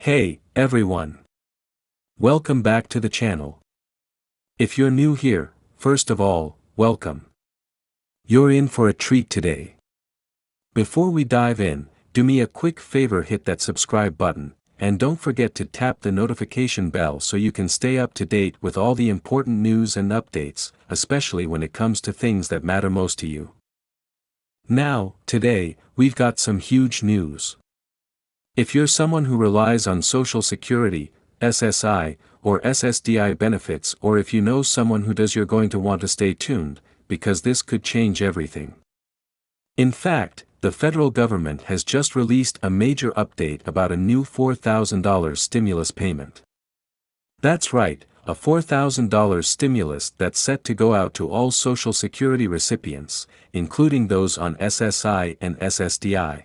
Hey, everyone. Welcome back to the channel. If you're new here, first of all, welcome. You're in for a treat today. Before we dive in, do me a quick favor, hit that subscribe button, and don't forget to tap the notification bell so you can stay up to date with all the important news and updates, especially when it comes to things that matter most to you. Now, today, we've got some huge news. If you're someone who relies on Social Security, SSI, or SSDI benefits, or if you know someone who does, you're going to want to stay tuned, because this could change everything. In fact, the federal government has just released a major update about a new $4,000 stimulus payment. That's right, a $4,000 stimulus that's set to go out to all Social Security recipients, including those on SSI and SSDI.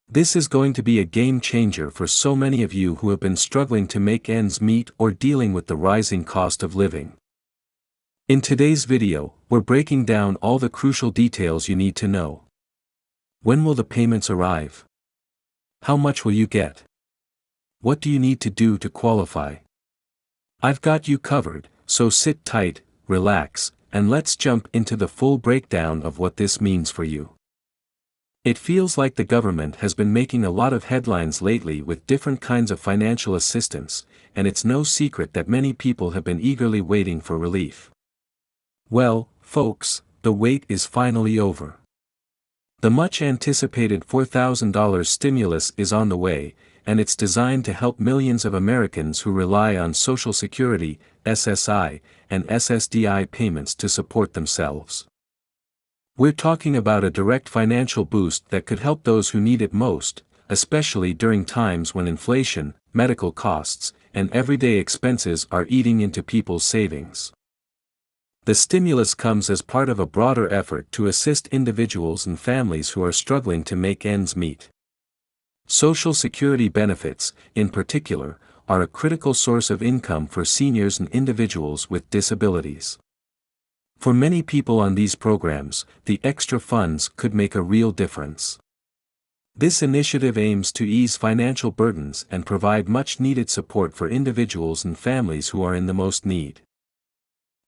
This is going to be a game changer for so many of you who have been struggling to make ends meet or dealing with the rising cost of living. In today's video, we're breaking down all the crucial details you need to know. When will the payments arrive? How much will you get? What do you need to do to qualify? I've got you covered, so sit tight, relax, and let's jump into the full breakdown of what this means for you. It feels like the government has been making a lot of headlines lately with different kinds of financial assistance, and it's no secret that many people have been eagerly waiting for relief. Well, folks, the wait is finally over. The much-anticipated $4,000 stimulus is on the way, and it's designed to help millions of Americans who rely on Social Security, SSI, and SSDI payments to support themselves. We're talking about a direct financial boost that could help those who need it most, especially during times when inflation, medical costs, and everyday expenses are eating into people's savings. The stimulus comes as part of a broader effort to assist individuals and families who are struggling to make ends meet. Social Security benefits, in particular, are a critical source of income for seniors and individuals with disabilities. For many people on these programs, the extra funds could make a real difference. This initiative aims to ease financial burdens and provide much-needed support for individuals and families who are in the most need.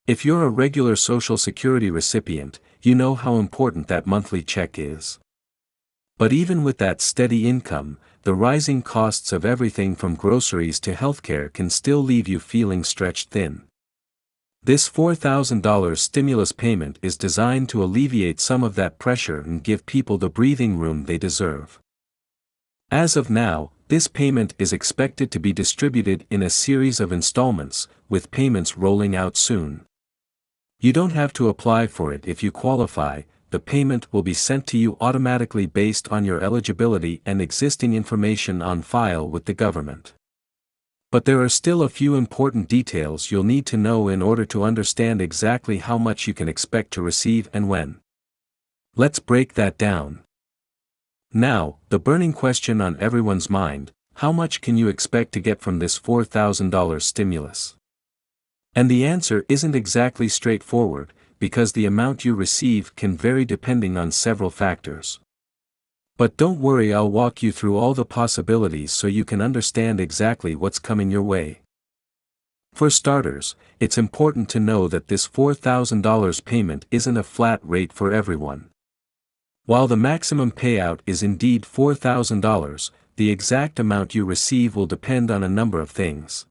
If you're a regular Social Security recipient, you know how important that monthly check is. But even with that steady income, the rising costs of everything from groceries to healthcare can still leave you feeling stretched thin. This $4,000 stimulus payment is designed to alleviate some of that pressure and give people the breathing room they deserve. As of now, this payment is expected to be distributed in a series of installments, with payments rolling out soon. You don't have to apply for it if you qualify. The payment will be sent to you automatically based on your eligibility and existing information on file with the government. But there are still a few important details you'll need to know in order to understand exactly how much you can expect to receive and when. Let's break that down. Now, the burning question on everyone's mind: how much can you expect to get from this $4,000 stimulus? And the answer isn't exactly straightforward, because the amount you receive can vary depending on several factors. But don't worry, I'll walk you through all the possibilities so you can understand exactly what's coming your way. For starters, it's important to know that this $4,000 payment isn't a flat rate for everyone. While the maximum payout is indeed $4,000, the exact amount you receive will depend on a number of things.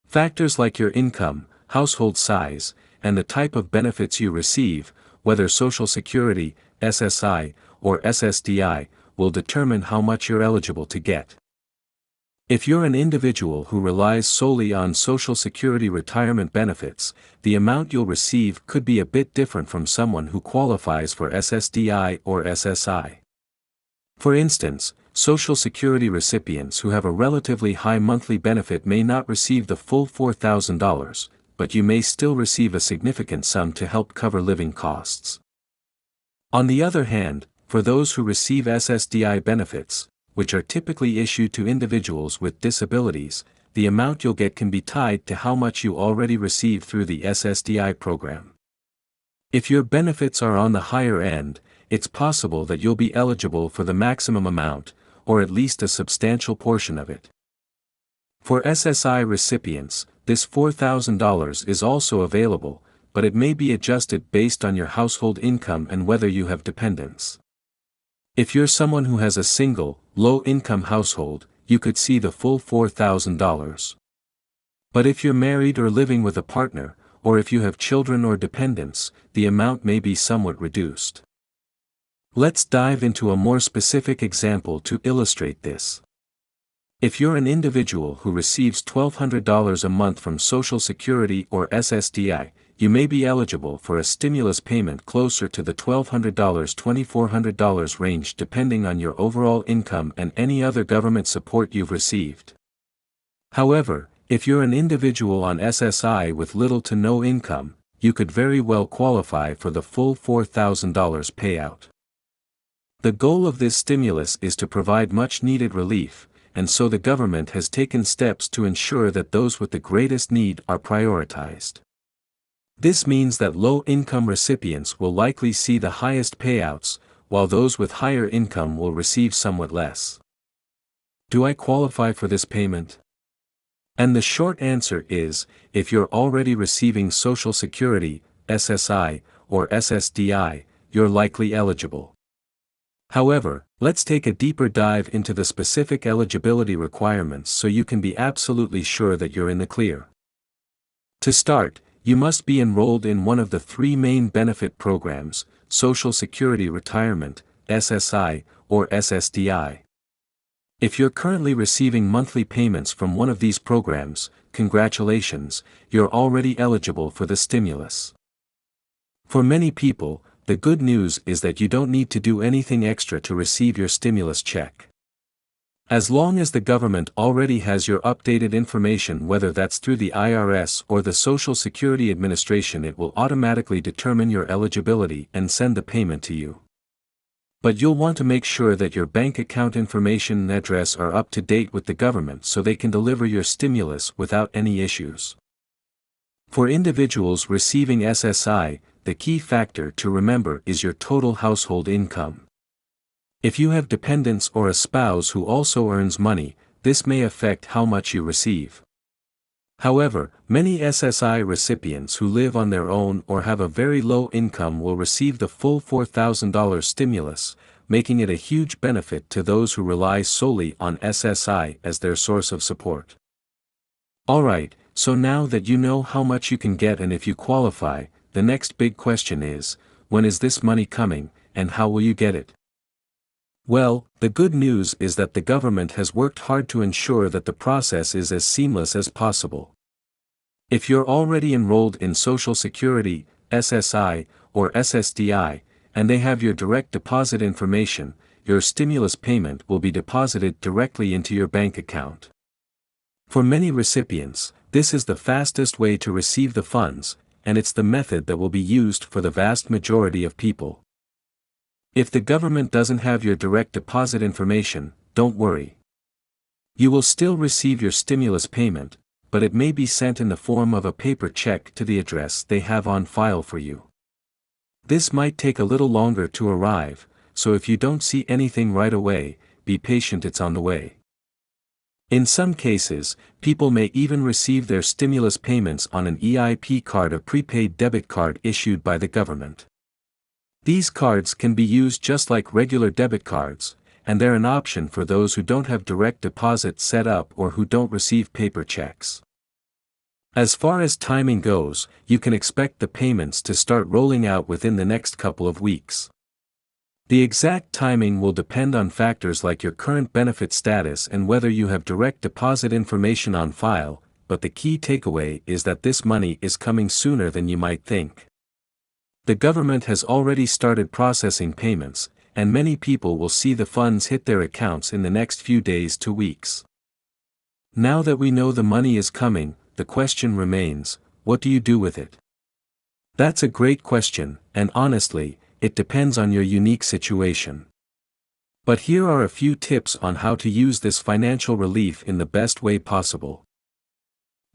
Factors like your income, household size, and the type of benefits you receive, whether Social Security, SSI, or SSDI, will determine how much you're eligible to get. If you're an individual who relies solely on Social Security retirement benefits, the amount you'll receive could be a bit different from someone who qualifies for SSDI or SSI. For instance, Social Security recipients who have a relatively high monthly benefit may not receive the full $4,000, but you may still receive a significant sum to help cover living costs. On the other hand, for those who receive SSDI benefits, which are typically issued to individuals with disabilities, the amount you'll get can be tied to how much you already receive through the SSDI program. If your benefits are on the higher end, it's possible that you'll be eligible for the maximum amount, or at least a substantial portion of it. For SSI recipients, this $4,000 is also available, but it may be adjusted based on your household income and whether you have dependents. If you're someone who has a single, low-income household, you could see the full $4,000. But if you're married or living with a partner, or if you have children or dependents, the amount may be somewhat reduced. Let's dive into a more specific example to illustrate this. If you're an individual who receives $1,200 a month from Social Security or SSDI, you may be eligible for a stimulus payment closer to the $1,200–$2,400 range depending on your overall income and any other government support you've received. However, if you're an individual on SSI with little to no income, you could very well qualify for the full $4,000 payout. The goal of this stimulus is to provide much-needed relief, and so the government has taken steps to ensure that those with the greatest need are prioritized. This means that low-income recipients will likely see the highest payouts, while those with higher income will receive somewhat less. Do I qualify for this payment? And the short answer is, if you're already receiving Social Security, SSI, or SSDI, you're likely eligible. However, let's take a deeper dive into the specific eligibility requirements so you can be absolutely sure that you're in the clear. To start, you must be enrolled in one of the three main benefit programs, Social Security Retirement, SSI, or SSDI. If you're currently receiving monthly payments from one of these programs, congratulations, you're already eligible for the stimulus. For many people, the good news is that you don't need to do anything extra to receive your stimulus check. As long as the government already has your updated information, whether that's through the IRS or the Social Security Administration, it will automatically determine your eligibility and send the payment to you. But you'll want to make sure that your bank account information and address are up to date with the government so they can deliver your stimulus without any issues. For individuals receiving SSI, the key factor to remember is your total household income. If you have dependents or a spouse who also earns money, this may affect how much you receive. However, many SSI recipients who live on their own or have a very low income will receive the full $4,000 stimulus, making it a huge benefit to those who rely solely on SSI as their source of support. Alright, so now that you know how much you can get and if you qualify, the next big question is, when is this money coming, and how will you get it? Well, the good news is that the government has worked hard to ensure that the process is as seamless as possible. If you're already enrolled in Social Security, SSI, or SSDI, and they have your direct deposit information, your stimulus payment will be deposited directly into your bank account. For many recipients, this is the fastest way to receive the funds, and it's the method that will be used for the vast majority of people. If the government doesn't have your direct deposit information, don't worry. You will still receive your stimulus payment, but it may be sent in the form of a paper check to the address they have on file for you. This might take a little longer to arrive, so if you don't see anything right away, be patient, it's on the way. In some cases, people may even receive their stimulus payments on an EIP card, a prepaid debit card issued by the government. These cards can be used just like regular debit cards, and they're an option for those who don't have direct deposit set up or who don't receive paper checks. As far as timing goes, you can expect the payments to start rolling out within the next couple of weeks. The exact timing will depend on factors like your current benefit status and whether you have direct deposit information on file, but the key takeaway is that this money is coming sooner than you might think. The government has already started processing payments, and many people will see the funds hit their accounts in the next few days to weeks. Now that we know the money is coming, the question remains, what do you do with it? That's a great question, and honestly, it depends on your unique situation. But here are a few tips on how to use this financial relief in the best way possible.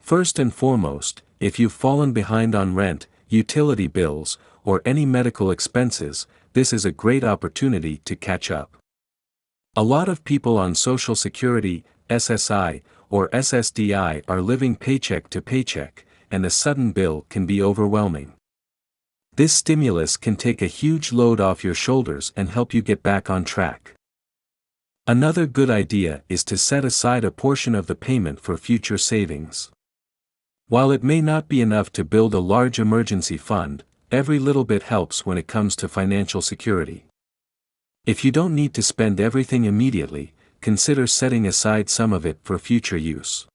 First and foremost, if you've fallen behind on rent, utility bills, or any medical expenses, this is a great opportunity to catch up. A lot of people on Social Security, SSI, or SSDI are living paycheck to paycheck, and a sudden bill can be overwhelming. This stimulus can take a huge load off your shoulders and help you get back on track. Another good idea is to set aside a portion of the payment for future savings. While it may not be enough to build a large emergency fund, every little bit helps when it comes to financial security. If you don't need to spend everything immediately, consider setting aside some of it for future use.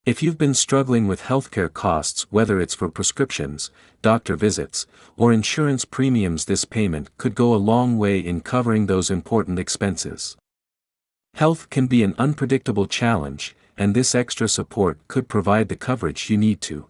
If you've been struggling with healthcare costs, whether it's for prescriptions, doctor visits, or insurance premiums, this payment could go a long way in covering those important expenses. Health can be an unpredictable challenge, and this extra support could provide the coverage you need to